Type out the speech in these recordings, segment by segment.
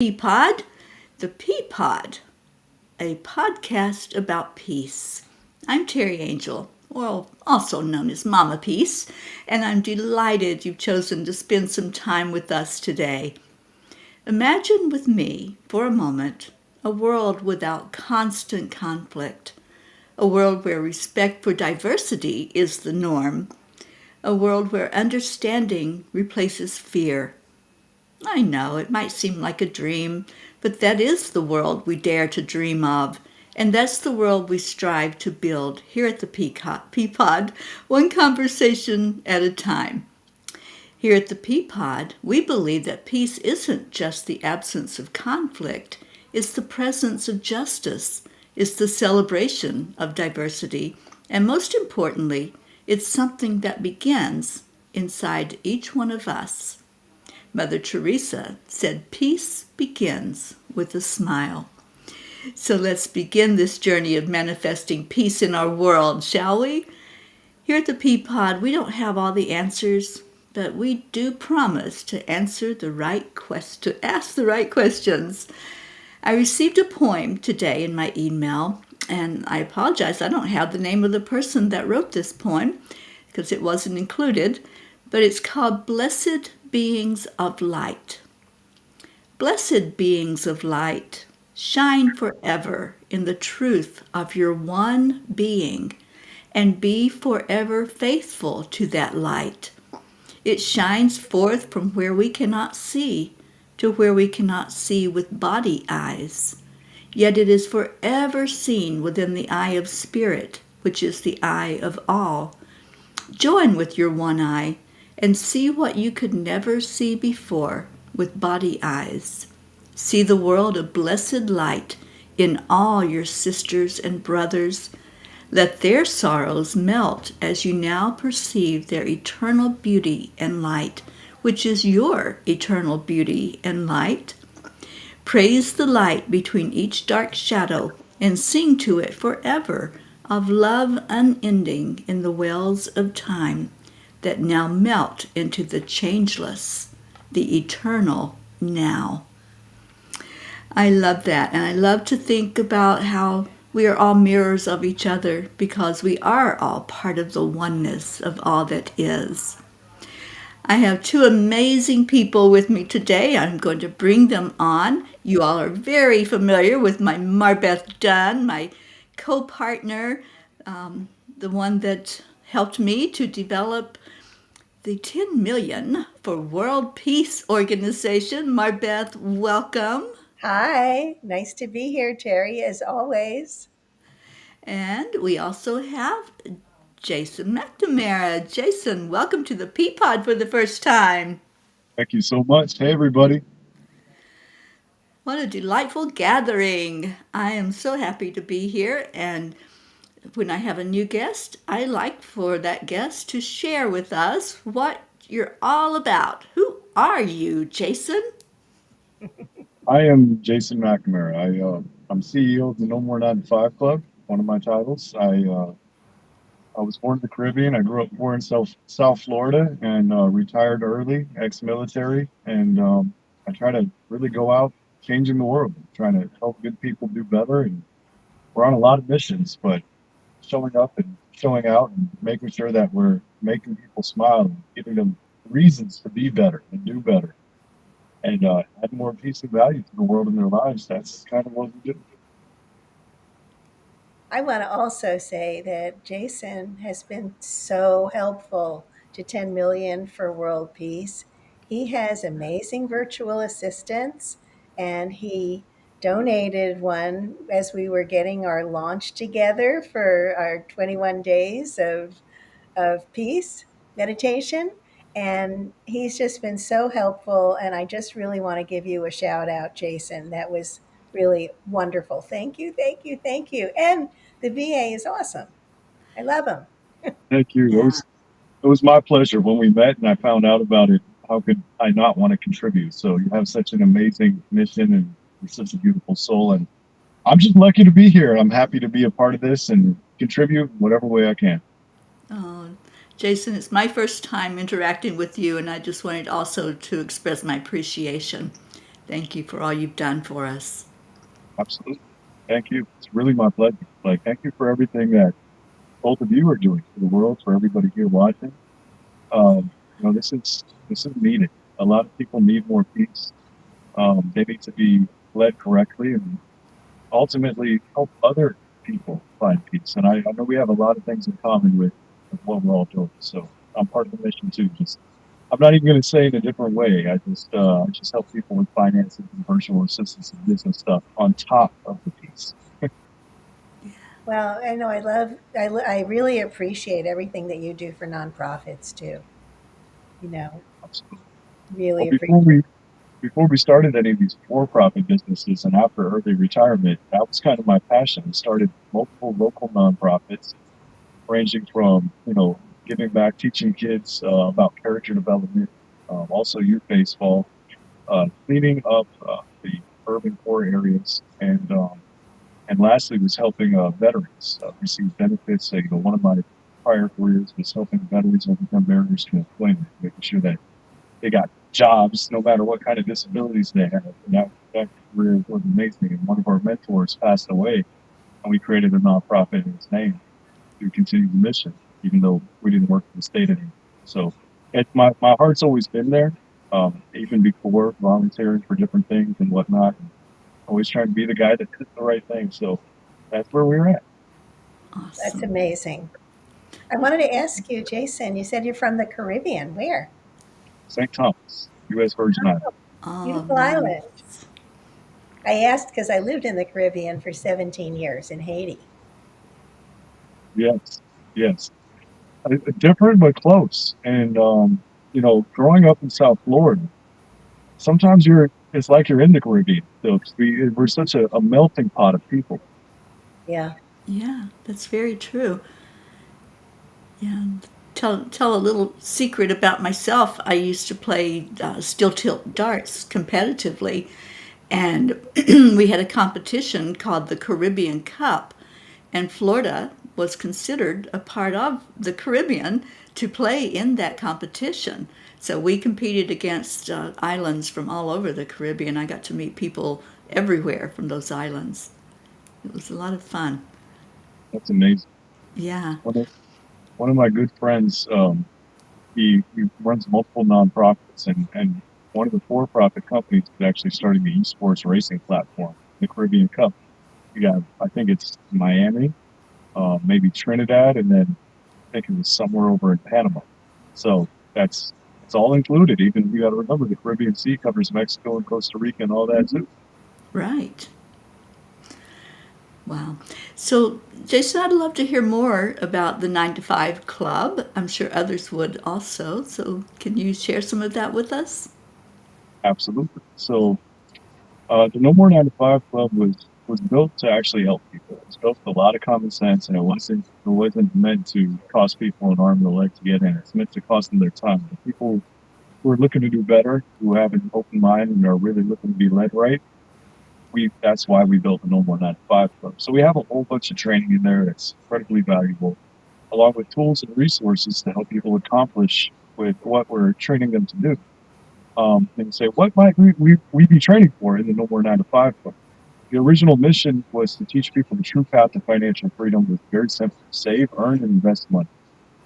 Peapod, the Peapod, a podcast about peace. I'm Teri Angel, well, also known as Mama Peace, and I'm delighted you've chosen to spend some time with us today. Imagine with me, for a moment, a world without constant conflict, a world where respect for diversity is the norm, a world where understanding replaces fear. I know it might seem like a dream, but that is the world we dare to dream of. And that's the world we strive to build here at the Peapod, one conversation at a time. Here at the Peapod, we believe that peace isn't just the absence of conflict, it's the presence of justice, it's the celebration of diversity, and most importantly, it's something that begins inside each one of us. Mother Teresa said, "Peace begins with a smile." So let's begin this journey of manifesting peace in our world, shall we? Here at the Peapod, we don't have all the answers, but we do promise to ask the right questions. I received a poem today in my email, and I apologize, I don't have the name of the person that wrote this poem because it wasn't included, but it's called Blessed Beings of Light. Blessed beings of light, shine forever in the truth of your one being and be forever faithful to that light. It shines forth from where we cannot see to where we cannot see with body eyes. Yet it is forever seen within the eye of spirit, which is the eye of all. Join with your one eye and see what you could never see before with body eyes. See the world of blessed light in all your sisters and brothers. Let their sorrows melt as you now perceive their eternal beauty and light, which is your eternal beauty and light. Praise the light between each dark shadow and sing to it forever of love unending in the wells of time that now melt into the changeless, the eternal now. I love that, and I love to think about how we are all mirrors of each other because we are all part of the oneness of all that is. I have two amazing people with me today. I'm going to bring them on. You all are very familiar with my MarBeth Dunn, my co-partner, the one that helped me to develop the 10 million for World Peace Organization. MarBeth, welcome. Hi, nice to be here, Teri, as always. And we also have Jason McNamara. Jason, welcome to the Peapod for the first time. Thank you so much. Hey, everybody. What a delightful gathering. I am so happy to be here. And when I have a new guest, I like for that guest to share with us what you're all about. Who are you, Jason? I am Jason McNamara. I'm CEO of the No More 9 to 5 Club, one of my titles. I was born in the Caribbean. I grew up more in South Florida and retired early, ex-military. And I try to really go out changing the world, trying to help good people do better. And we're on a lot of missions, but showing up and showing out and making sure that we're making people smile and giving them reasons to be better and do better. And add more peace and value to the world in their lives. That's kind of what we do. I want to also say that Jason has been so helpful to 10 million for world peace. He has amazing virtual assistants, and he donated one as we were getting our launch together for our 21 days of peace meditation. And he's just been so helpful. And I just really want to give you a shout out, Jason. That was really wonderful. Thank you, thank you, thank you. And the VA is awesome. I love him. Thank you. Yeah. It was my pleasure when we met and I found out about it. How could I not want to contribute? So you have such an amazing mission and you're such a beautiful soul. And I'm just lucky to be here. I'm happy to be a part of this and contribute whatever way I can. Oh, Jason, it's my first time interacting with you, and I just wanted also to express my appreciation. Thank you for all you've done for us. Absolutely. Thank you. It's really my pleasure. Like, thank you for everything that both of you are doing for the world, for everybody here watching. This is needed. A lot of people need more peace. They need to be led correctly and ultimately help other people find peace. And I know we have a lot of things in common with what we're all doing. So I'm part of the mission too. Just I'm not even going to say it a different way. I just help people with finances and virtual assistants and business stuff on top of the peace. Well, I know I really appreciate everything that you do for nonprofits too. You know, Absolutely. really Well, appreciate. before we started any of these for-profit businesses and after early retirement, that was kind of my passion. I started multiple local nonprofits, ranging from giving back, teaching kids about character development, also youth baseball, cleaning up the urban core areas, and lastly was helping veterans receive benefits. One of my prior careers was helping veterans overcome barriers to employment, making sure that they got jobs no matter what kind of disabilities they have. And that career was amazing. And one of our mentors passed away, and we created a nonprofit in his name to continue the mission, even though we didn't work for the state anymore. So my heart's always been there, even before volunteering for different things and whatnot. And always trying to be the guy that did the right thing. So that's where we're at. That's Awesome. amazing. I wanted to ask you, Jason. You said you're from the Caribbean. Where? St. Thomas, U.S. Virgin Islands. Oh, Beautiful island. nice. I asked because I lived in the Caribbean for 17 years in Haiti. Yes, yes. Different but close. And growing up in South Florida, sometimes it's like you're in the Caribbean. So we're such a melting pot of people. Yeah. Yeah, that's very true. Yeah. Tell a little secret about myself. I used to play steel tilt darts competitively, and we had a competition called the Caribbean Cup, and Florida was considered a part of the Caribbean to play in that competition. So we competed against islands from all over the Caribbean. I got to meet people everywhere from those islands. It was a lot of fun. That's amazing. Yeah. One of my good friends, he runs multiple nonprofits, and one of the for-profit companies is actually starting the esports racing platform, the Caribbean Cup. You got, I think it's Miami, maybe Trinidad, and then I think it was somewhere over in Panama. So that's it's all included. Even you got to remember the Caribbean Sea covers Mexico and Costa Rica and all that too. Right. Wow. So, Jason, I'd love to hear more about the 9 to 5 Club. I'm sure others would also. So, can you share some of that with us? Absolutely. So the No More 9 to 5 Club was built to actually help people. It was built with a lot of common sense, and it wasn't meant to cost people an arm and a leg to get in. It's meant to cost them their time. The people who are looking to do better, who have an open mind and are really looking to be led right, that's why we built the No More 9 to 5 Club. So we have a whole bunch of training in there that's incredibly valuable, along with tools and resources to help people accomplish with what we're training them to do. And say, what might we be training for in the No More 9 to 5 Club? The original mission was to teach people the true path to financial freedom was very simple: save, earn, and invest money.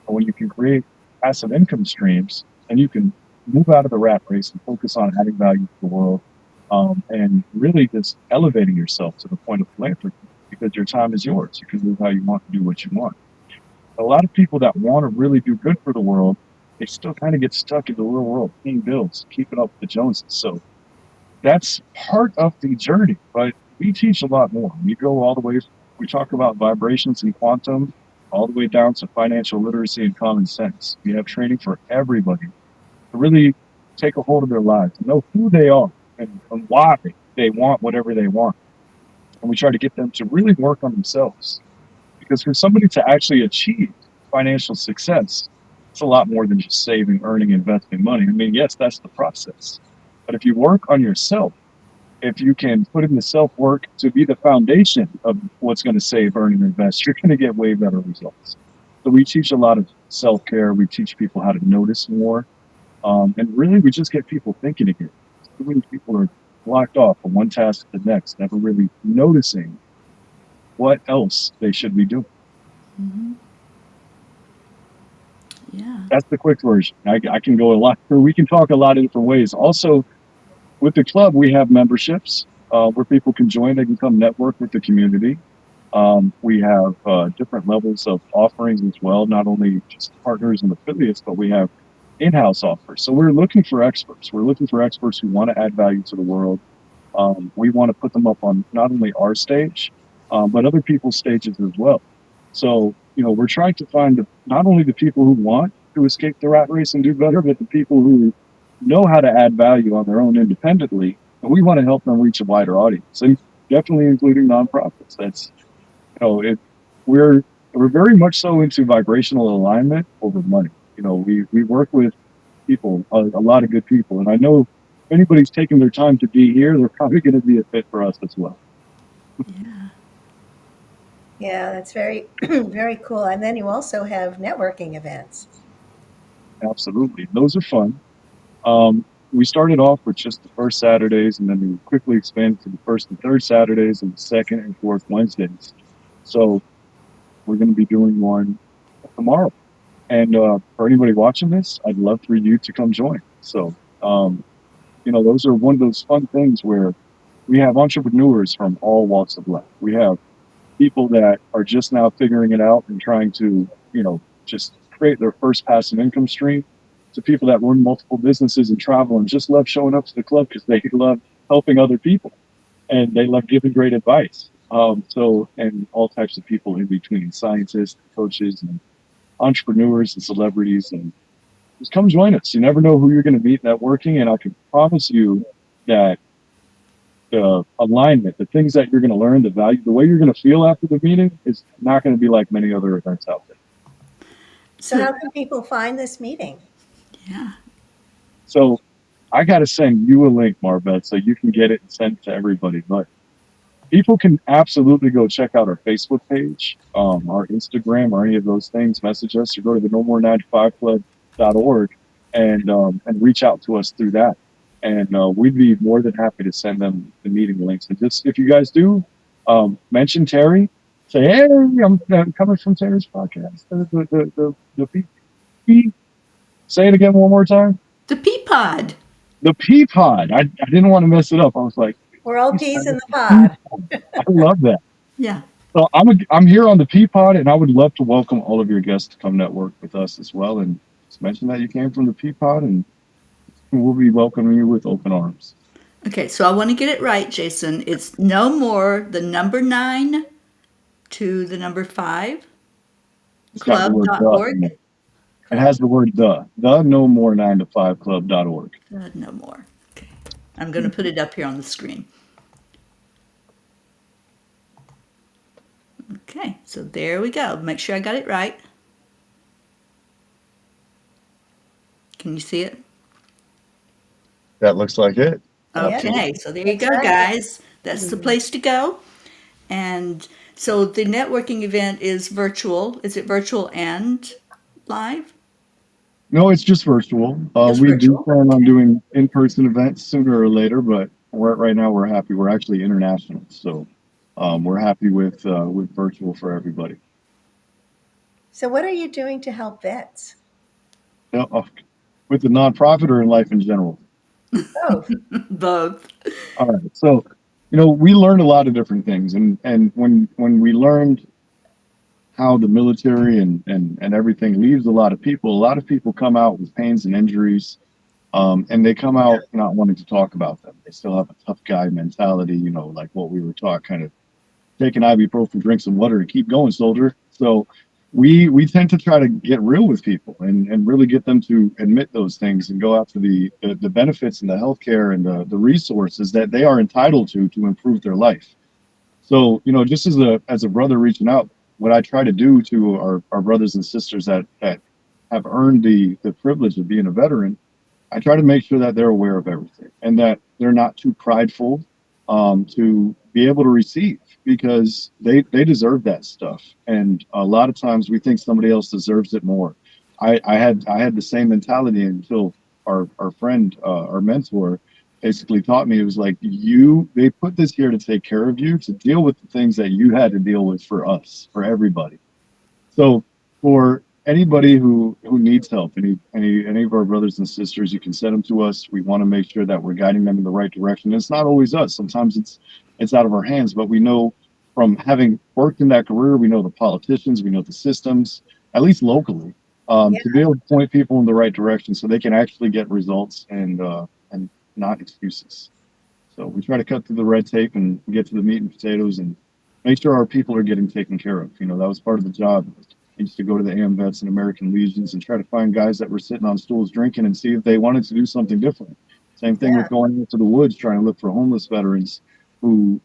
And when you can create passive income streams and you can move out of the rat race and focus on adding value to the world, and really just elevating yourself to the point of philanthropy, because your time is yours. You can live how you want to do what you want. A lot of people that want to really do good for the world, they still kind of get stuck in the real world, paying bills, keeping up with the Joneses. So that's part of the journey, but we teach a lot more. We go all the way, we talk about vibrations and quantum, all the way down to financial literacy and common sense. We have training for everybody to really take a hold of their lives, to know who they are and why they want whatever they want. And we try to get them to really work on themselves. Because for somebody to actually achieve financial success, it's a lot more than just saving, earning, investing money. I mean, yes, that's the process. But if you work on yourself, if you can put in the self work to be the foundation of what's going to save, earn, and invest, you're going to get way better results. So we teach a lot of self care. We teach people how to notice more, and really, we just get people thinking again. So many people are blocked off from one task to the next, never really noticing what else they should be doing. Mm-hmm. Yeah. That's the quick version. I can go a lot, or we can talk a lot of different ways. Also, with the club, we have memberships where people can join. They can come network with the community. We have different levels of offerings as well, not only just partners and affiliates, but we have in-house offers. So we're looking for experts. We're looking for experts who want to add value to the world. We want to put them up on not only our stage, but other people's stages as well. So, we're trying to find not only the people who want to escape the rat race and do better, but the people who know how to add value on their own independently. And we want to help them reach a wider audience, and definitely including nonprofits. That's, it, we're we're very much so into vibrational alignment over money. We work with people, a lot of good people, and I know if anybody's taking their time to be here, they're probably going to be a fit for us as well. Yeah. Yeah, that's very, very cool. And then you also have networking events. Absolutely, those are fun. We started off with just the first Saturdays, and then we quickly expanded to the first and third Saturdays and the second and fourth Wednesdays. So we're going to be doing one tomorrow. And for anybody watching this, I'd love for you to come join. So, those are one of those fun things where we have entrepreneurs from all walks of life. We have people that are just now figuring it out and trying to, just create their first passive income stream, to people that run multiple businesses and travel and just love showing up to the club because they love helping other people and they love giving great advice. And all types of people in between, scientists, coaches, and entrepreneurs and celebrities, and just come join us. You never know who you're going to meet networking, and I can promise you that the alignment, the things that you're going to learn, the value, the way you're going to feel after the meeting is not going to be like many other events out there. So how can people find this meeting? Yeah. So I got to send you a link, MarBeth, so you can get it and send it to everybody. But people can absolutely go check out our Facebook page, our Instagram, or any of those things. Message us or go to the nomore95club.org and reach out to us through that. And we'd be more than happy to send them the meeting links. And just if you guys do, mention Teri. Say, hey, I'm coming from Teri's podcast. Say it again one more time. The Peapod. The Peapod. I didn't want to mess it up. I was like, we're all peas in the pod. I love that. Yeah. So I'm here on the Peapod, and I would love to welcome all of your guests to come network with us as well. And just mention that you came from the Peapod, and we'll be welcoming you with open arms. Okay, so I want to get it right, Jason. It's no more the number 9 to the number 5 club.org. It has the word the no more 9 to 5 club.org. No more. Okay. I'm going to put it up here on the screen. Okay, so there we go. Make sure I got it right. Can you see it? That looks like it. Okay, so there you go, guys. That's the place to go. And so the networking event is virtual. Is it virtual and live? No, it's just virtual. We do plan on doing in-person events sooner or later, but right now we're happy. We're actually international, so we're happy with virtual for everybody. So what are you doing to help vets? With the nonprofit or in life in general? Both. Both. All right. So, we learned a lot of different things, and when we learned how the military and everything leaves a lot of people come out with pains and injuries, and they come out not wanting to talk about them. They still have a tough guy mentality, like what we were taught, kind of take an ibuprofen, drink some water, and keep going, soldier. So we tend to try to get real with people and really get them to admit those things and go after the benefits and the healthcare and the resources that they are entitled to improve their life. So, just as a brother reaching out, what I try to do to our brothers and sisters that have earned the privilege of being a veteran, I try to make sure that they're aware of everything and that they're not too prideful to be able to receive, because they deserve that stuff. And a lot of times we think somebody else deserves it more. I had the same mentality until our friend, our mentor, basically taught me, it was like, they put this here to take care of you, to deal with the things that you had to deal with for us, for everybody. So for anybody who needs help, any of our brothers and sisters, you can send them to us. We want to make sure that we're guiding them in the right direction. It's not always us. Sometimes it's out of our hands, but we know from having worked in that career, we know the politicians, we know the systems, at least locally, Yeah. to be able to point people in the right direction so they can actually get results and not excuses. So we try to cut through the red tape and get to the meat and potatoes and make sure our people are getting taken care of. You know, that was part of the job. I used to go to the AMVETS and American Legions and try to find guys that were sitting on stools drinking and see if they wanted to do something different. Same thing Yeah. with going into the woods trying to look for homeless veterans who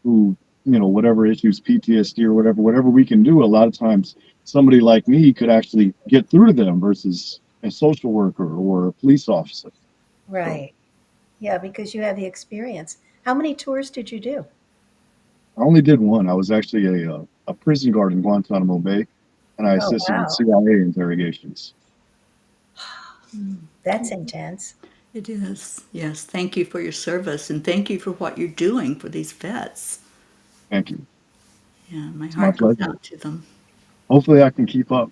whatever issues, PTSD or whatever we can do. A lot of times, somebody like me could actually get through to them versus a social worker or a police officer. So Right. Yeah, because you have the experience. How many tours did you do? I only did one. I was actually a prison guard in Guantanamo Bay, and I Oh, assisted with wow. CIA interrogations. That's intense. It is. Yes. Thank you for your service and thank you for what you're doing for these vets. Thank you. Yeah, my It's my heart goes pleasure. out to them. Hopefully, I can keep up.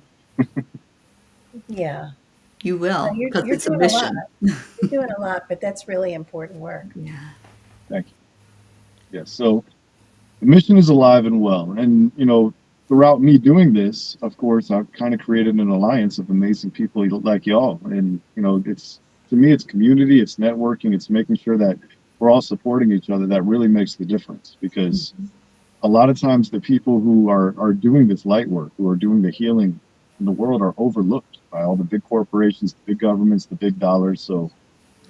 Yeah. You No, will, because you're it's a doing a lot. mission. You're doing a lot, but that's really important work. Yeah. Thank you. Yes. So the mission is alive and well, and throughout me doing this, of course, I've kind of created an alliance of amazing people like y'all, and it's to me, it's community, it's networking, it's making sure that we're all supporting each other. That really makes the difference because a lot of times the people who are doing this light work, who are doing the healing in the world, are overlooked by all the big corporations, the big governments, the big dollars. So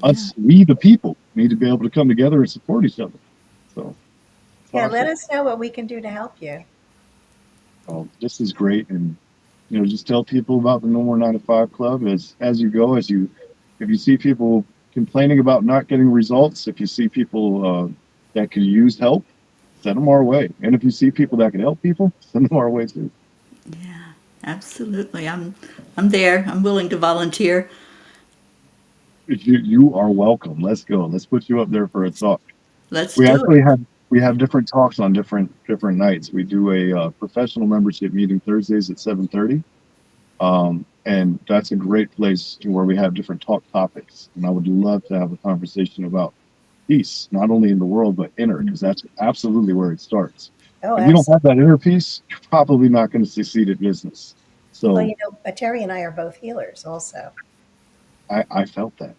Yeah. we the people need to be able to come together and support each other. So that's how Yeah, I let feel. us know what we can do to help you. This is great, and just tell people about the No More 9 to 5 Club as you go. If you see people complaining about not getting results, if you see people that can use help, send them our way. And if you see people that can help people, send them our way too. Yeah. Absolutely. I'm there. I'm willing to volunteer. You are welcome. Let's go. Let's put you up there for a talk. Let's We do actually it. have different talks on different nights. We do a professional membership meeting Thursdays at 7:30. And that's a great place where we have different talk topics. And I would love to have a conversation about peace, not only in the world, but inner, because that's absolutely where it starts. Oh, If you don't absolutely. have that inner peace, you're probably not going to succeed at business. Well, So Terry and I are both healers also. I felt that.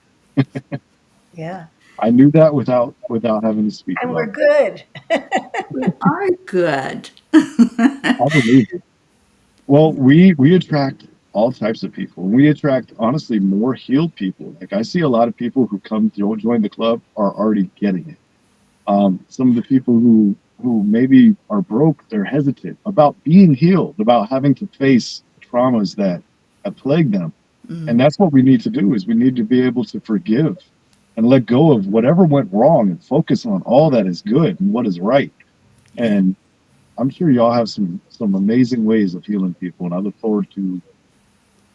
Yeah. I knew that without having to speak And we're about it. good. We are good. I believe it. Well, we attract all types of people. We attract honestly more healed people. Like I see a lot of people who come to join the club are already getting it. Some of the people who maybe are broke, they're hesitant about being healed, about having to face traumas that have plagued them. And that's what we need to do is we need to be able to forgive and let go of whatever went wrong and focus on all that is good and what is right. Yeah. And I'm sure y'all have some amazing ways of healing people, and I look forward to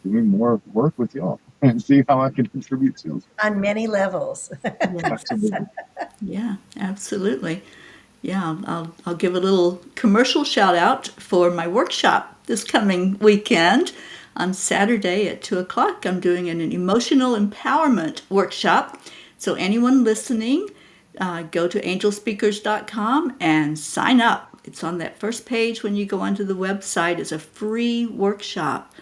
doing more work with y'all and see how I can contribute to. On many levels. Yes. Absolutely. Yeah, absolutely. Yeah, I'll give a little commercial shout out for my workshop this coming weekend. On Saturday at 2 o'clock, I'm doing an emotional empowerment workshop. So, anyone listening, go to angelspeakers.com and sign up. It's on that first page when you go onto the website. It's a free workshop.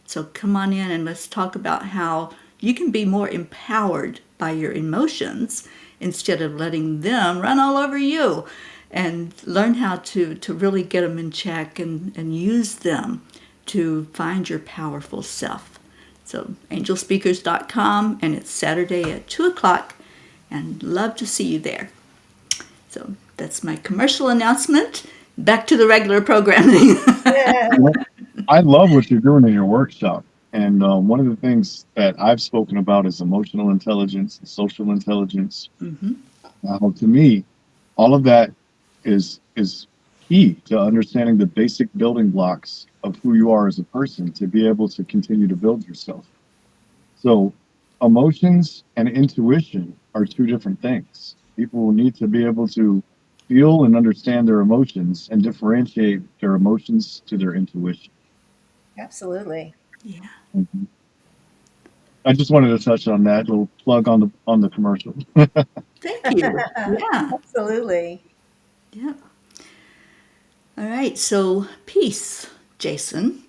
So, come on in and let's talk about how you can be more empowered by your emotions instead of letting them run all over you, and learn how to really get them in check and use them to find your powerful self. So angelspeakers.com, and it's Saturday at 2 o'clock, and love to see you there. So that's my commercial announcement. Back to the regular programming. Yeah. Well, I love what you're doing in your workshop. And one of the things that I've spoken about is emotional intelligence and social intelligence. Hmm. To me, all of that is key to understanding the basic building blocks of who you are as a person to be able to continue to build yourself. So emotions and intuition are two different things. People need to be able to feel and understand their emotions and differentiate their emotions to their intuition. Absolutely. Yeah. Mhm. I just wanted to touch on that little plug on the commercial. Thank you. Yeah. Absolutely. Yeah. All right. So, peace, Jason.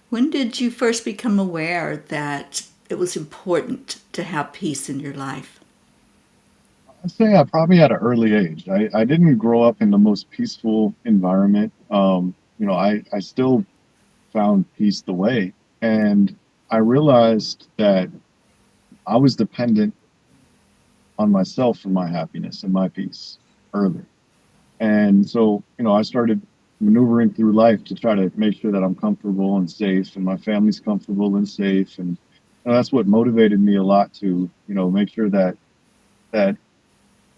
When did you first become aware that it was important to have peace in your life? I'd say I probably at an early age. I didn't grow up in the most peaceful environment. I still found peace the way. And I realized that I was dependent on myself for my happiness and my peace early. And so, I started maneuvering through life to try to make sure that I'm comfortable and safe and my family's comfortable and safe. And that's what motivated me a lot to, make sure that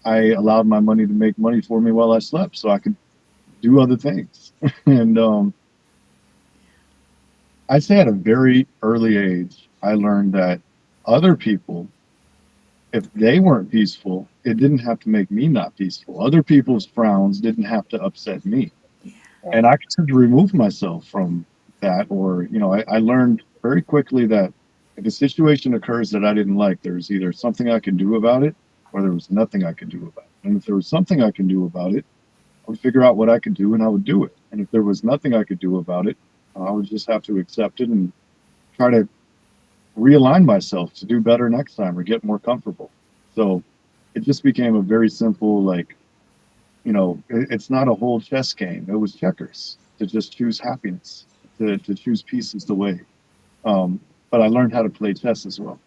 I allowed my money to make money for me while I slept so I could do other things. And I say at a very early age, I learned that other people, if they weren't peaceful, it didn't have to make me not peaceful. Other people's frowns didn't have to upset me. And Right. I could remove myself from that. Or, I learned very quickly that if a situation occurs that I didn't like, there's either something I could do about it or there was nothing I could do about it. And if there was something I can do about it, I would figure out what I could do and I would do it. And if there was nothing I could do about it, I would just have to accept it and try to realign myself to do better next time or get more comfortable. So it just became a very simple, like, it's not a whole chess game. It was checkers to just choose happiness, to choose peace is the way. Um, but I learned how to play chess as well.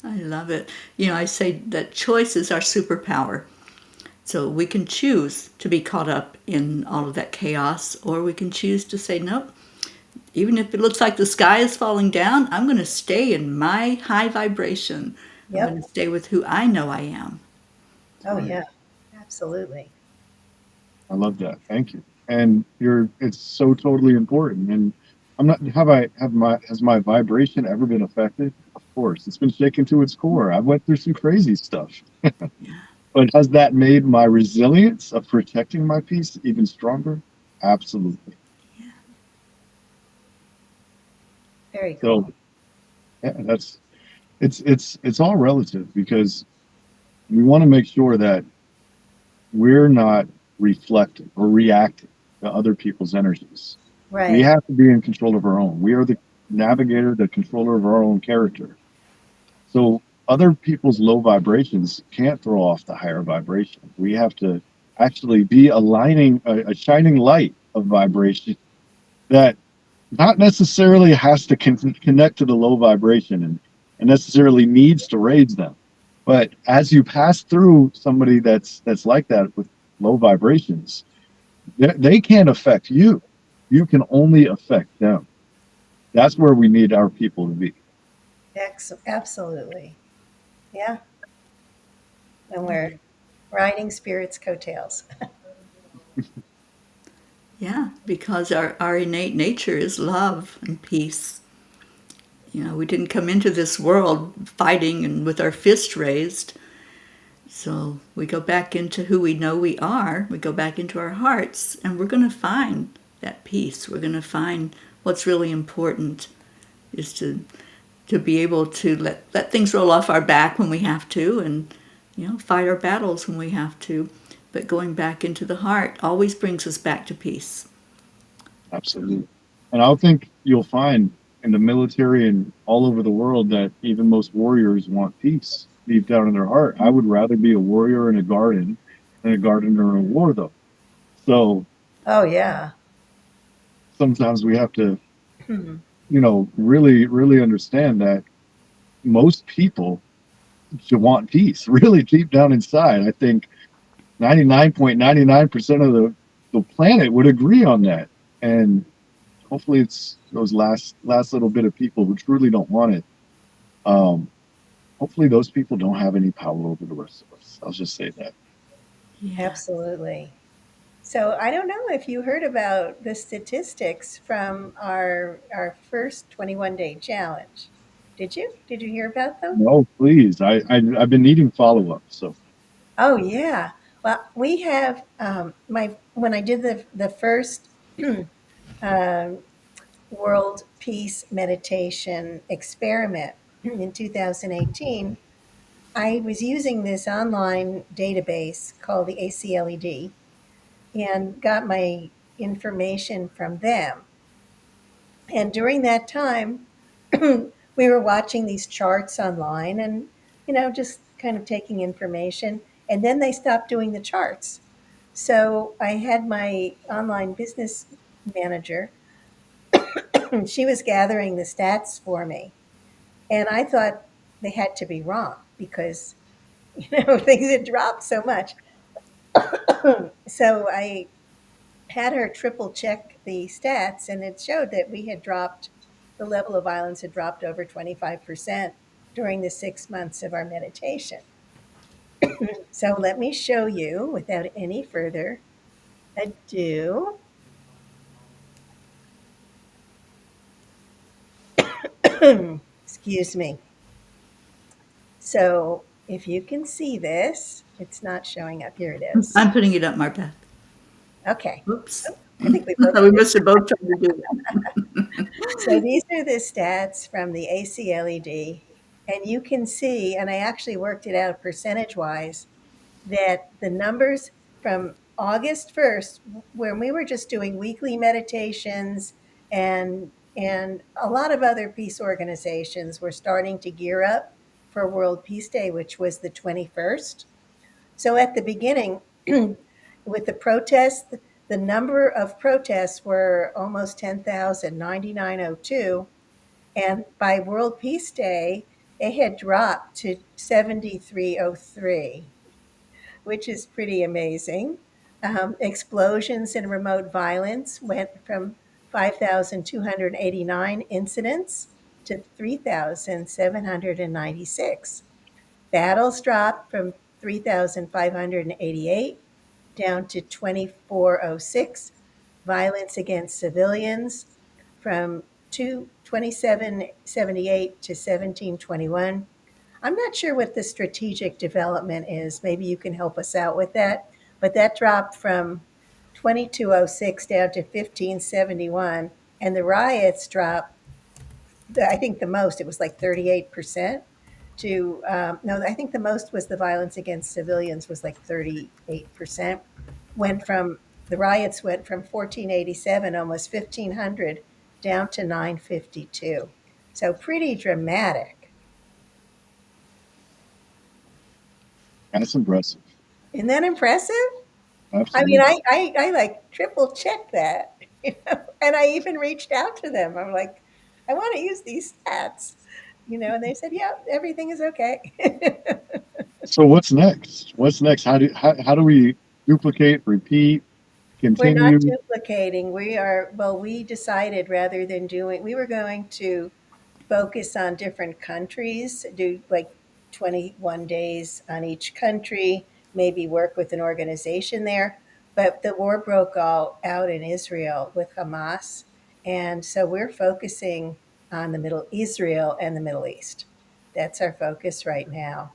I love it. I say that choice is our superpower. So we can choose to be caught up in all of that chaos, or we can choose to say, nope, even if it looks like the sky is falling down, I'm going to stay in my high vibration. I'm going Yep. to stay with who I know I am. Oh, Right. yeah. Absolutely. I love that. Thank you. And it's so totally important. And I'm not, has my vibration ever been affected? Of course. It's been shaken to its core. I went through some crazy stuff. Yeah. But has that made my resilience of protecting my peace even stronger? Absolutely. Very So cool. yeah, it's all relative because we want to make sure that we're not reflecting or reacting to other people's energies. We Right. have to be in control of our own. We are the navigator, the controller of our own character. So other people's low vibrations can't throw off the higher vibration. We have to actually be aligning a shining light of vibration that not necessarily has to connect to the low vibration and necessarily needs to raise them. But as you pass through somebody that's like that with low vibrations, they can't affect you. You can only affect them. That's where we need our people to be. Absolutely. Yeah. And we're riding spirits' coattails. Yeah, because our innate nature is love and peace. We didn't come into this world fighting and with our fist raised. So we go back into who we know we are, we go back into our hearts, and we're going to find that peace. We're going to find what's really important is to be able to let things roll off our back when we have to and fight our battles when we have to. But going back into the heart always brings us back to peace. Absolutely. And I think you'll find in the military and all over the world that even most warriors want peace deep down in their heart. I would rather be a warrior in a garden than a gardener in a war, though. So Oh, yeah. sometimes we have to, Hmm. really, really understand that most people should want peace, really deep down inside. I think 99.99% of the planet would agree on that. And hopefully it's those last little bit of people who truly don't want it. Um, Hopefully those people don't have any power over the rest of us. I'll just say that. Yeah. Absolutely. So I don't know if you heard about the statistics from our first 21-day challenge. Did you? Did you hear about them? No, please. I've been needing follow up. So Oh yeah. Well, we have my when I did the first um, world peace meditation experiment in 2018. I was using this online database called the ACLED and got my information from them. And during that time, we were watching these charts online and, just kind of taking information. And then they stopped doing the charts. So I had my online business manager, she was gathering the stats for me. And I thought they had to be wrong because, things had dropped so much. So I had her triple check the stats, and it showed that the level of violence had dropped over 25% during the 6 months of our meditation. So let me show you without any further ado. Excuse me. So if you can see this, it's not showing up. Here it is. I'm putting it up, MarBeth. Okay. Oops. I think we both We did. must have both tried to do that. So these are the stats from the ACLED. And you can see, and I actually worked it out percentage wise, that the numbers from August 1st, when we were just doing weekly meditations and a lot of other peace organizations were starting to gear up for World Peace Day, which was the 21st. So at the beginning, with the protests, the number of protests were almost 10,000, 9,902. And by World Peace Day, it had dropped to 7,303, which is pretty amazing. Explosions and remote violence went from 5,289 incidents to 3,796. Battles dropped from 3,588 down to 2,406. Violence against civilians from 2778 to 1721. I'm not sure what the strategic development is. Maybe you can help us out with that. But that dropped from 2206 down to 1571. And the riots dropped, I think the most, it was like 38% to, no, I think the most was the violence against civilians was like 38%. The riots went from 1487, almost 1500, down to 952. So pretty dramatic. That's impressive. Isn't that impressive? I mean, Absolutely. I like triple checked that, and I even reached out to them. I'm like, I want to use these stats, and they said, yeah, everything is okay. So what's next? What's next? How do we duplicate, repeat, We're not continue? duplicating. We decided rather than we were going to focus on different countries, do like 21 days on each country, maybe work with an organization there. But the war broke all out in Israel with Hamas. And so we're focusing on the Middle Israel and the Middle East. That's our focus right now.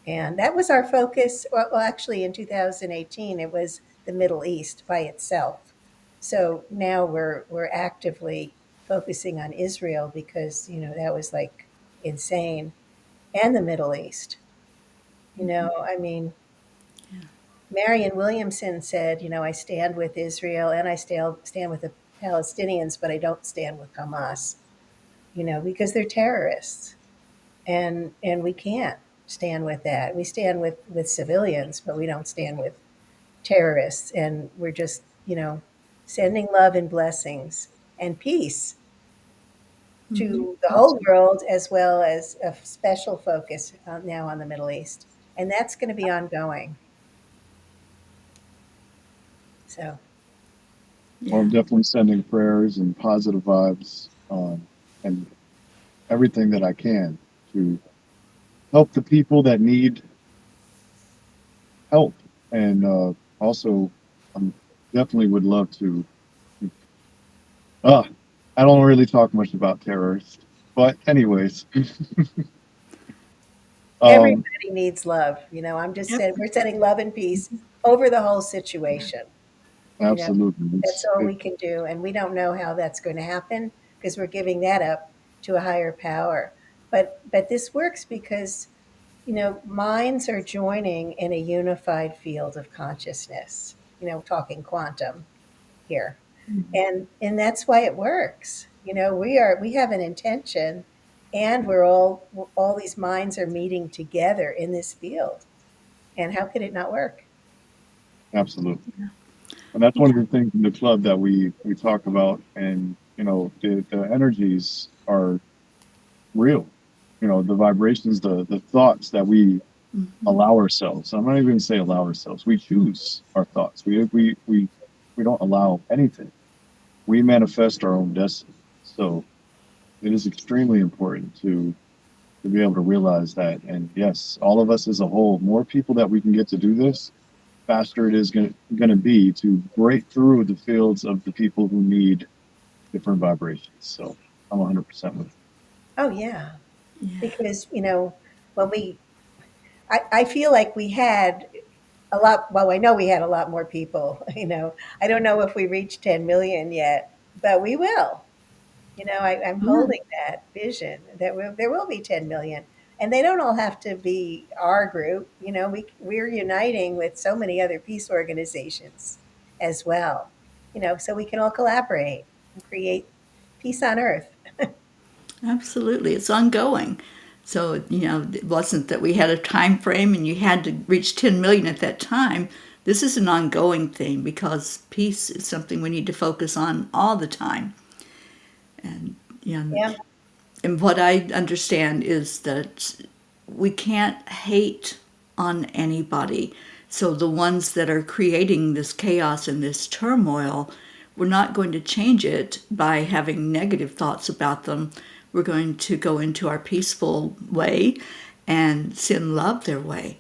And that was our focus. Well, actually, in 2018, it was the Middle East by itself. So now we're actively focusing on Israel because that was like insane, and the Middle East. I mean, Marion Williamson said, I stand with Israel and I stand with the Palestinians, but I don't stand with Hamas. Because they're terrorists, and we can't stand with that. We stand with civilians, but we don't stand with terrorists. And we're just sending love and blessings and peace to the whole Absolutely. world, as well as a special focus now on the Middle East, and that's going to be ongoing. So Well, Yeah. I'm definitely sending prayers and positive vibes, and everything that I can to help the people that need help. And also, I definitely would love to. Uh, I don't really talk much about terrorists, but anyways, Um, Everybody needs love. I'm just saying we're setting love and peace over the whole situation. You know, Absolutely. that's all we can do. And we don't know how that's going to happen because we're giving that up to a higher power. But this works because, minds are joining in a unified field of consciousness, talking quantum here. And that's why it works. We have an intention, and all these minds are meeting together in this field. And how could it not work? Absolutely. And that's one of the things in the club that we talk about. And, the energies are real. The vibrations, the thoughts that we allow ourselves. I'm not even going to say allow ourselves. We choose our thoughts. We don't allow anything. We manifest our own destiny. So it is extremely important to be able to realize that. And yes, all of us as a whole, more people that we can get to do this, faster it is going to be to break through the fields of the people who need different vibrations. So I'm 100% with you. Oh, yeah. Yeah. Because, when I feel like we had a lot, well, I know we had a lot more people, I don't know if we reached 10 million yet, but we will. I'm Yeah. holding that vision that there will be 10 million. And they don't all have to be our group. We're uniting with so many other peace organizations as well, so we can all collaborate and create peace on earth. Absolutely. It's ongoing. So, it wasn't that we had a time frame and you had to reach 10 million at that time. This is an ongoing thing because peace is something we need to focus on all the time. And, you know, Yeah, and what I understand is that we can't hate on anybody. So the ones that are creating this chaos and this turmoil, we're not going to change it by having negative thoughts about them. We're going to go into our peaceful way and send love their way.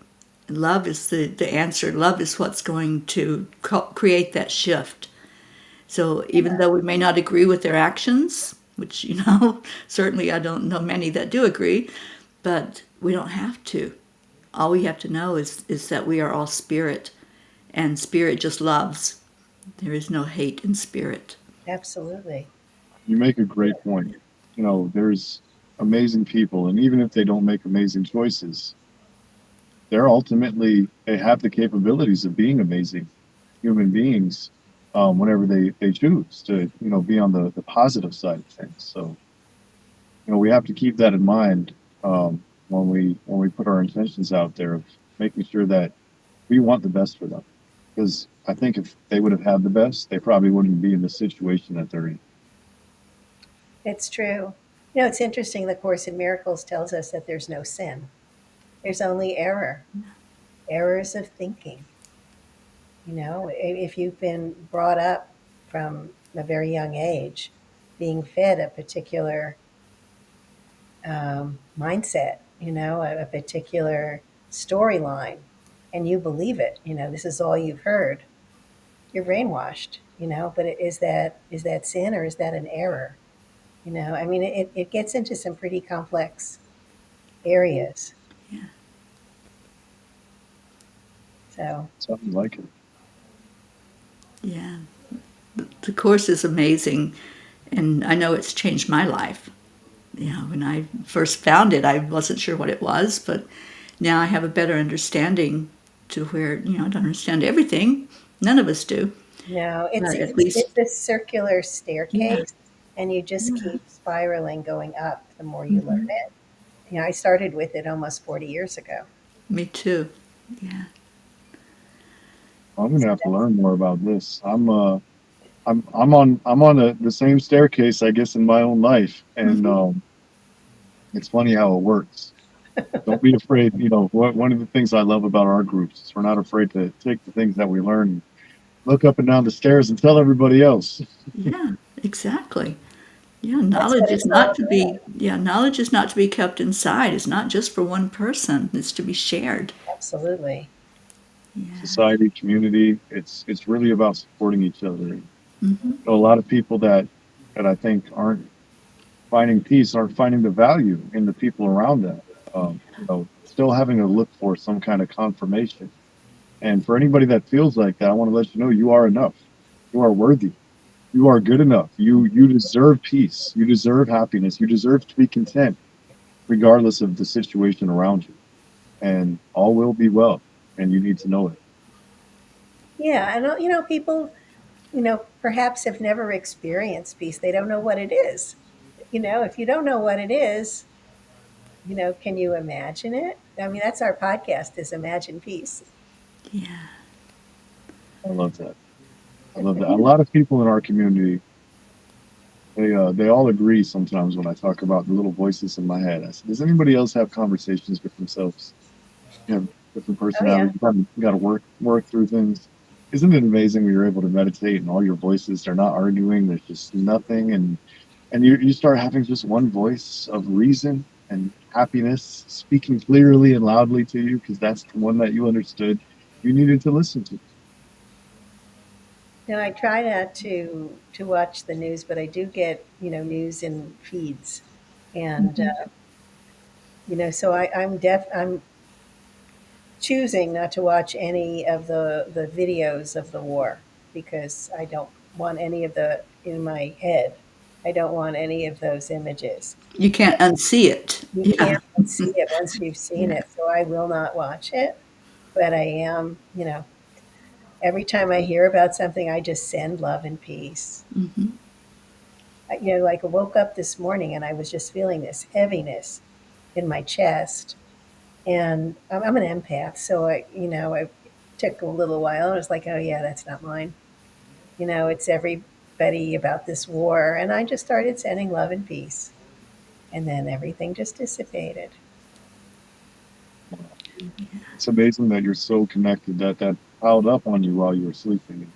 Love is the answer. Love is what's going to create that shift. So even though we may not agree with their actions, which, certainly I don't know many that do agree, but we don't have to. All we have to know is that we are all spirit, and spirit just loves. There is no hate in spirit. absolutely. You make a great point. There's amazing people, and even if they don't make amazing choices, they have the capabilities of being amazing human beings whenever they choose to be on the positive side of things. So we have to keep that in mind when we put our intentions out there of making sure that we want the best for them. Because I think if they would have had the best, they probably wouldn't be in the situation that they're in. It's true. It's interesting. The Course in Miracles tells us that there's no sin, there's only error, errors of thinking. If you've been brought up from a very young age, being fed a particular mindset, a particular storyline, and you believe it, this is all you've heard, you're brainwashed, but is that sin or is that an error? I mean, it gets into some pretty complex areas. Yeah. So, Something like it. Yeah. The course is amazing, and I know it's changed my life. When I first found it, I wasn't sure what it was, but now I have a better understanding to where, I don't understand everything. None of us do. no, it's But at it's least, it's a circular yeah, staircase, and you just yeah, keep spiraling going up the more you learn hmm, it. I started with it almost 40 years ago. me too. Yeah. I'm gonna have to learn more about this. I'm on the same staircase, I guess, in my own life, and Hmm. it's funny how it works. Don't be afraid. One of the things I love about our groups is we're not afraid to take the things that we learn, and look up and down the stairs, and tell everybody else. Yeah, exactly. Yeah, That's what it's all about. knowledge is not to be kept inside. It's not just for one person. It's to be shared. Absolutely. Yeah. Society, community. It's really about supporting each other. Hmm. A lot of people that I think aren't finding peace, aren't finding the value in the people around them. still having to look for some kind of confirmation. And for anybody that feels like that, I want to let you know you are enough. You are worthy. You are good enough. You deserve peace. You deserve happiness. You deserve to be content, regardless of the situation around you. And all will be well. And you need to know it. Yeah, and people, perhaps have never experienced peace. They don't know what it is. If you don't know what it is, can you imagine it? I mean, that's our podcast, is Imagine Peace. Yeah. I love that. I love that. A lot of people in our community, they all agree sometimes when I talk about the little voices in my head. I said, does anybody else have conversations with themselves? You have different Oh yeah. personalities. You got to work through things. Isn't it amazing when you're able to meditate and all your voices, they're not arguing, there's just nothing, and you start having just one voice of reason and happiness speaking clearly and loudly to you because that's the one that you understood you needed to listen to. I try not to watch the news, but I do get news in feeds, and so I'm choosing not to watch any of the videos of the war, because I don't want any of the in my head. I don't want any of those images. You can't unsee it. You Yeah. can't unsee it once you've seen Yeah. it, so I will not watch it. But I am, every time I hear about something, I just send love and peace. Like I woke up this morning and I was just feeling this heaviness in my chest, and I'm an empath, so I took a little while. I was like, oh yeah, that's not mine. It's everybody about this war, and I just started sending love and peace, and then everything just dissipated. It's amazing that you're so connected that that piled up on you while you were sleeping.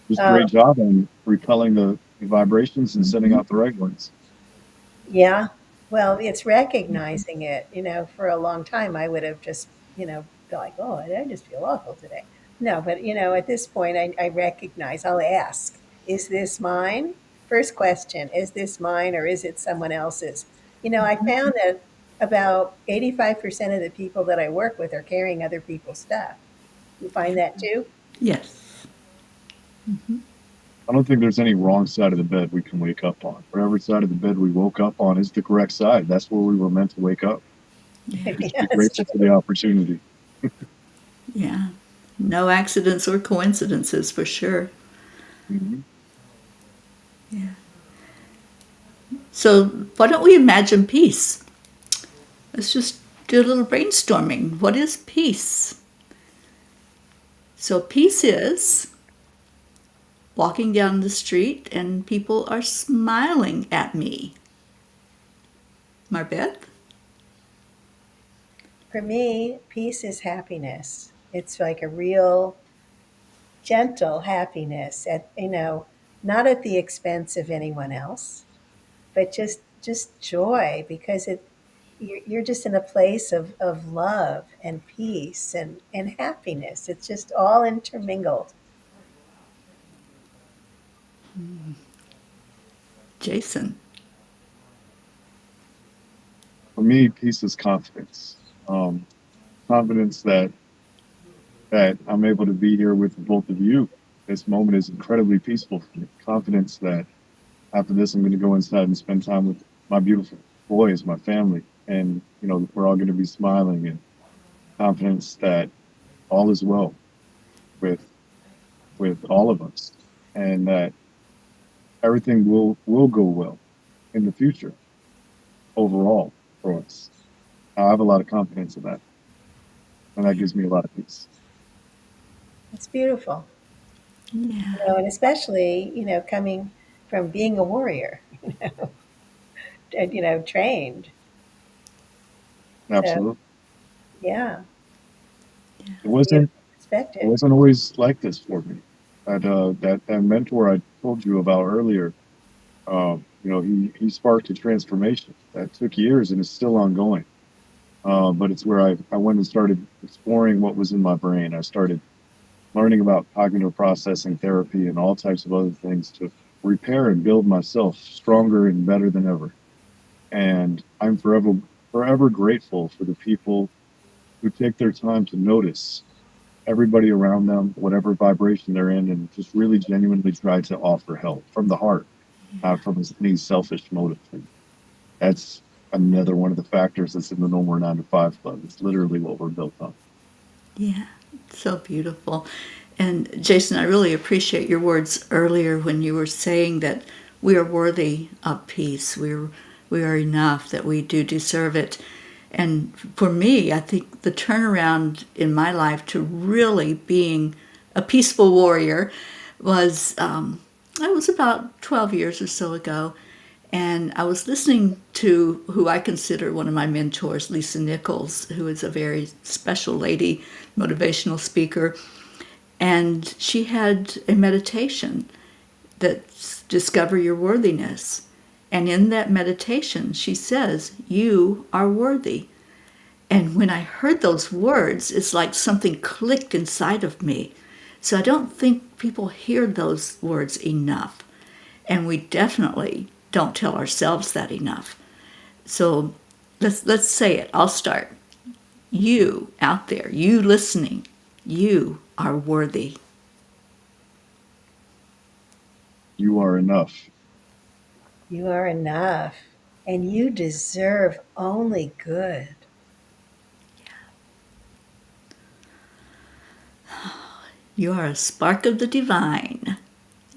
Just Um, great job on repelling the vibrations and sending out the right ones. Yeah. Well, it's recognizing it. For a long time, I would have just, be like, oh, I just feel awful today. No, but, at this point, I recognize, I'll ask, is this mine? First question, is this mine or is it someone else's? I found that about 85% of the people that I work with are carrying other people's stuff. You find that too? Yes. I don't think there's any wrong side of the bed we can wake up on. Whatever side of the bed we woke up on is the correct side. That's where we were meant to wake up. Yeah. Just Yeah, be that's grateful for true. the opportunity. Yeah. No accidents or coincidences for sure. Mhm. Yeah. So why don't we imagine peace? Let's just do a little brainstorming. What is peace? So peace is walking down the street and people are smiling at me. MarBeth? For me, peace is happiness. It's like a real gentle happiness not at the expense of anyone else, but just joy, because you're just in a place of love and peace and happiness. It's just all intermingled. Jason? For me, peace is confidence. Confidence that I'm able to be here with both of you. This moment is incredibly peaceful for me. Confidence that after this, I'm going to go inside and spend time with my beautiful boys, my family, and we're all going to be smiling, and confidence that all is well with all of us, and that everything will go well in the future overall for us. I have a lot of confidence in that, and that gives me a lot of peace. It's beautiful. Yeah. And especially, coming from being a warrior, and, trained. So Absolutely, yeah, it it's a wasn't beautiful perspective. always like this for me. That mentor I told you about earlier, he sparked a transformation that took years and is still ongoing. But it's where I went and started exploring what was in my brain. I started learning about cognitive processing therapy and all types of other things to repair and build myself stronger and better than ever. And I'm forever grateful for the people who take their time to notice everybody around them, whatever vibration they're in, and just really genuinely try to offer help from the heart, not from any selfish motive. And that's another one of the factors that's in the No More 9 to 5 Club. It's literally what we're built on. Yeah, so beautiful. And Jason, I really appreciate your words earlier when you were saying that we are worthy of peace. We are enough, that we do deserve it. And for me, I think the turnaround in my life to really being a peaceful warrior was, it was about 12 years or so ago. And I was listening to who I consider one of my mentors, Lisa Nichols, who is a very special lady, motivational speaker. And she had a meditation that's Discover Your Worthiness. And in that meditation, she says, You are worthy. And when I heard those words, it's like something clicked inside of me. So I don't think people hear those words enough. And we definitely don't tell ourselves that enough. So let's say it. I'll start. You out there, you listening, you are worthy. You are enough. You are enough, and you deserve only good. You are a spark of the divine,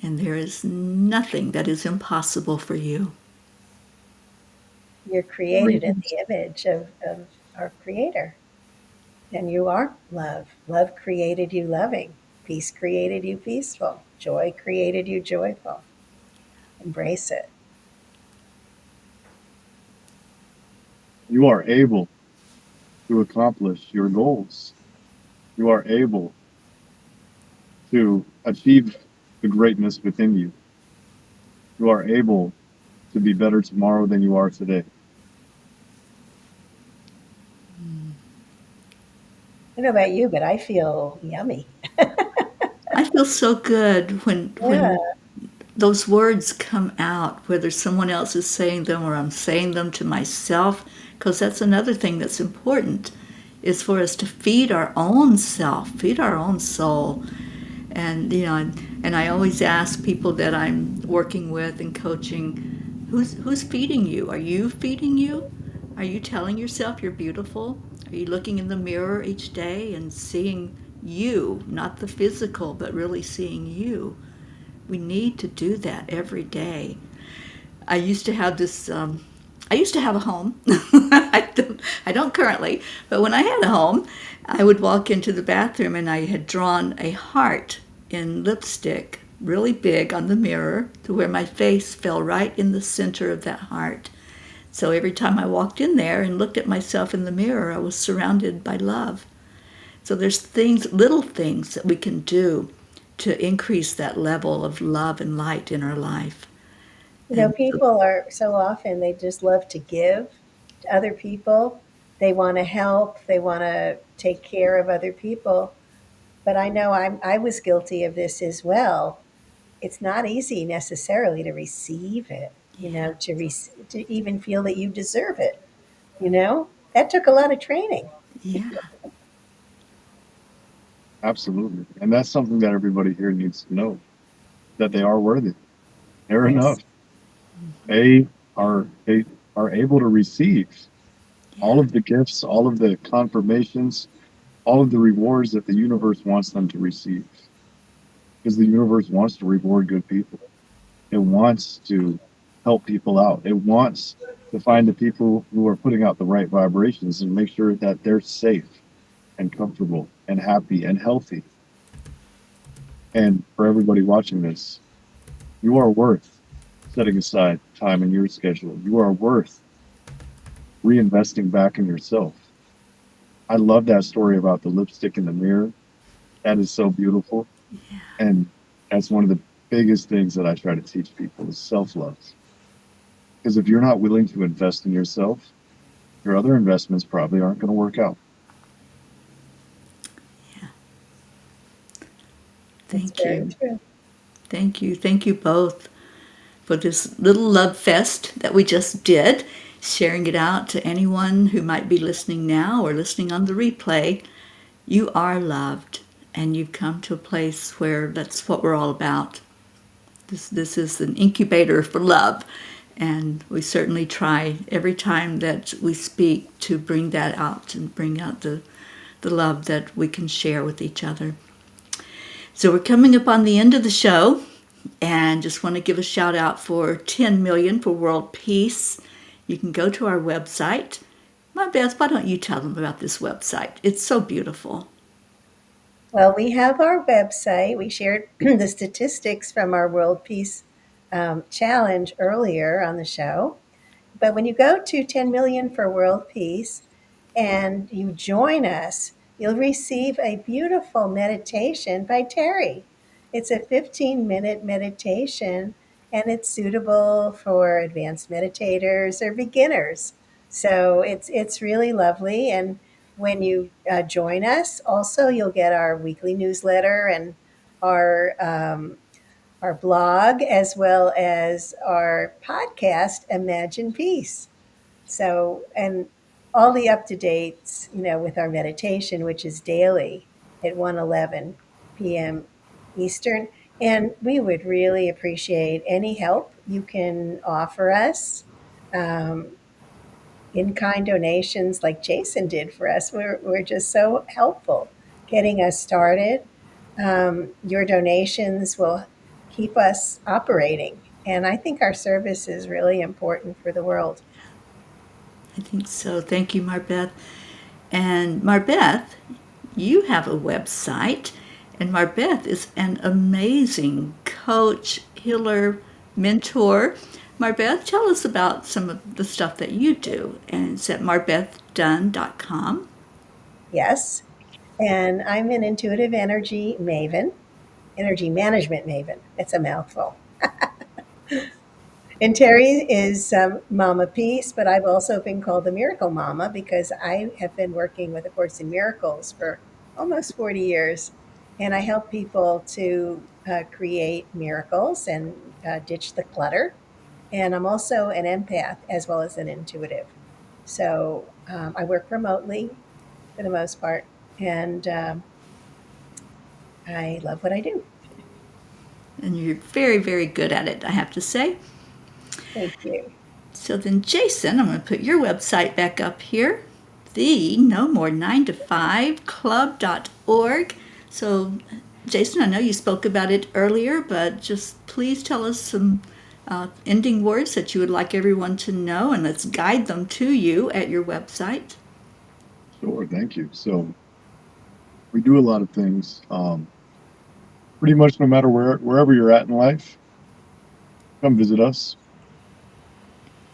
and there is nothing that is impossible for you. You're created in the image of our Creator, and you are love. Love created you loving. Peace created you peaceful. Joy created you joyful. Embrace it. You are able to accomplish your goals. You are able to achieve the greatness within you. You are able to be better tomorrow than you are today. I don't know about you, but I feel yummy. I feel so good Yeah. when those words come out, whether someone else is saying them or I'm saying them to myself, because that's another thing that's important, is for us to feed our own self, feed our own soul. And and I always ask people that I'm working with and coaching, who's feeding you? Are you feeding you? Are you telling yourself you're beautiful? Are you looking in the mirror each day and seeing you, not the physical, but really seeing you? We need to do that every day. I used to have this. I used to have a home. I don't currently, but when I had a home, I would walk into the bathroom and I had drawn a heart in lipstick, really big, on the mirror, to where my face fell right in the center of that heart. So every time I walked in there and looked at myself in the mirror, I was surrounded by love. So there's things, little things that we can do to increase that level of love and light in our life. And so, People are so often, they just love to give to other people. They want to help, they want to take care of other people. But I know I was guilty of this as well. It's not easy necessarily to receive it, yeah, to even feel that you deserve it. That took a lot of training. yeah, Absolutely. And that's something that everybody here needs to know, that they are worthy. They're enough. Yes. They they are able to receive yeah, all of the gifts, all of the confirmations, all of the rewards that the universe wants them to receive. Because the universe wants to reward good people. It wants to help people out. It wants to find the people who are putting out the right vibrations and make sure that they're safe and comfortable and happy and healthy. And for everybody watching this, you are worth setting aside time in your schedule. You are worth reinvesting back in yourself. I love that story about the lipstick in the mirror. That is so beautiful. And that's one of the biggest things that I try to teach people is self-love. Because if you're not willing to invest in yourself, your other investments probably aren't going to work out. yeah. It's Thank very you. true. Thank you. Thank you both for this little love fest that we just did. sharing it out to anyone who might be listening now or listening on the replay. You are loved, and you've come to a place where that's what we're all about. This is an incubator for love, and we certainly try every time that we speak to bring that out and bring out the love that we can share with each other. So we're coming up on the end of the show, and just want to give a shout out for 10 million for world peace. You can go to our website. MarBeth, why don't you tell them about this website? It's so beautiful. Well, we have our website. We shared the statistics from our World Peace Challenge earlier on the show. But when you go to 10 million for world peace and you join us, you'll receive a beautiful meditation by Teri. It's a 15-minute meditation, and it's suitable for advanced meditators or beginners. So it's really lovely. And when you join us, also you'll get our weekly newsletter and our our blog, as well as our podcast, Imagine Peace. So, and all the up to dates, with our meditation, which is daily at 1:11 p.m. Eastern. And we would really appreciate any help you can offer us. In-kind donations like Jason did for us. We're just so helpful getting us started. Your donations will keep us operating. And I think our service is really important for the world. I think so. Thank you, MarBeth. And MarBeth, you have a website, and MarBeth is an amazing coach, healer, mentor. MarBeth, tell us about some of the stuff that you do, and it's at marbethdunn.com. Yes. And I'm an intuitive energy maven, energy management maven. It's a mouthful. And Teri is Mama Peace, but I've also been called the Miracle Mama because I have been working with A Course in Miracles for almost 40 years. And I help people to create miracles and ditch the clutter. And I'm also an empath as well as an intuitive. So I work remotely for the most part. And I love what I do. And you're very, very good at it, I have to say. Thank you. So then, Jason, I'm going to put your website back up here, the No More 9 to 5 Club.org. So, Jason, I know you spoke about it earlier, but just please tell us some ending words that you would like everyone to know, and let's guide them to you at your website. Sure, thank you. So we do a lot of things. Pretty much no matter wherever you're at in life, come visit us.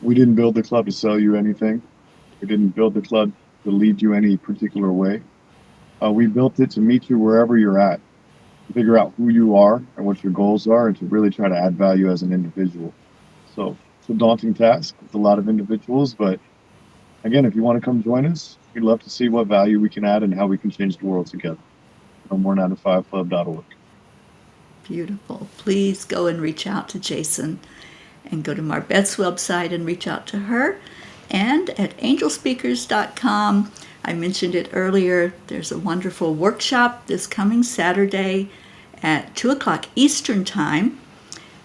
We didn't build the club to sell you anything. We didn't build the club to lead you any particular way. We built it to meet you wherever you're at, to figure out who you are and what your goals are, and to really try to add value as an individual. So it's a daunting task with a lot of individuals, but again, if you want to come join us, we'd love to see what value we can add and how we can change the world together. No more 9to5club.org. Beautiful. Please go and reach out to Jason, and go to MarBeth's website and reach out to her. And at angelspeakers.com, I mentioned it earlier, there's a wonderful workshop this coming Saturday at 2 o'clock Eastern Time.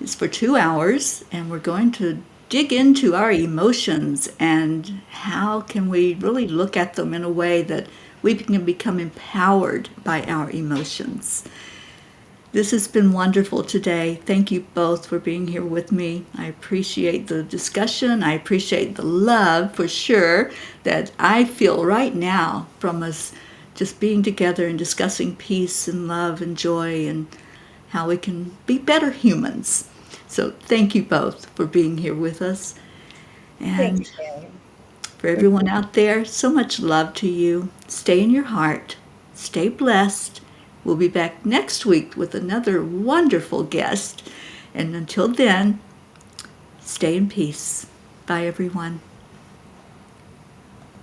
It's for 2 hours, and we're going to dig into our emotions and how can we really look at them in a way that we can become empowered by our emotions. This has been wonderful today. Thank you both for being here with me. I appreciate the discussion. I appreciate the love, for sure, that I feel right now from us just being together and discussing peace and love and joy and how we can be better humans. So thank you both for being here with us. Thank And you. for everyone out there, so much love to you. Stay in your heart. Stay blessed. We'll be back next week with another wonderful guest. And until then, stay in peace. Bye, everyone.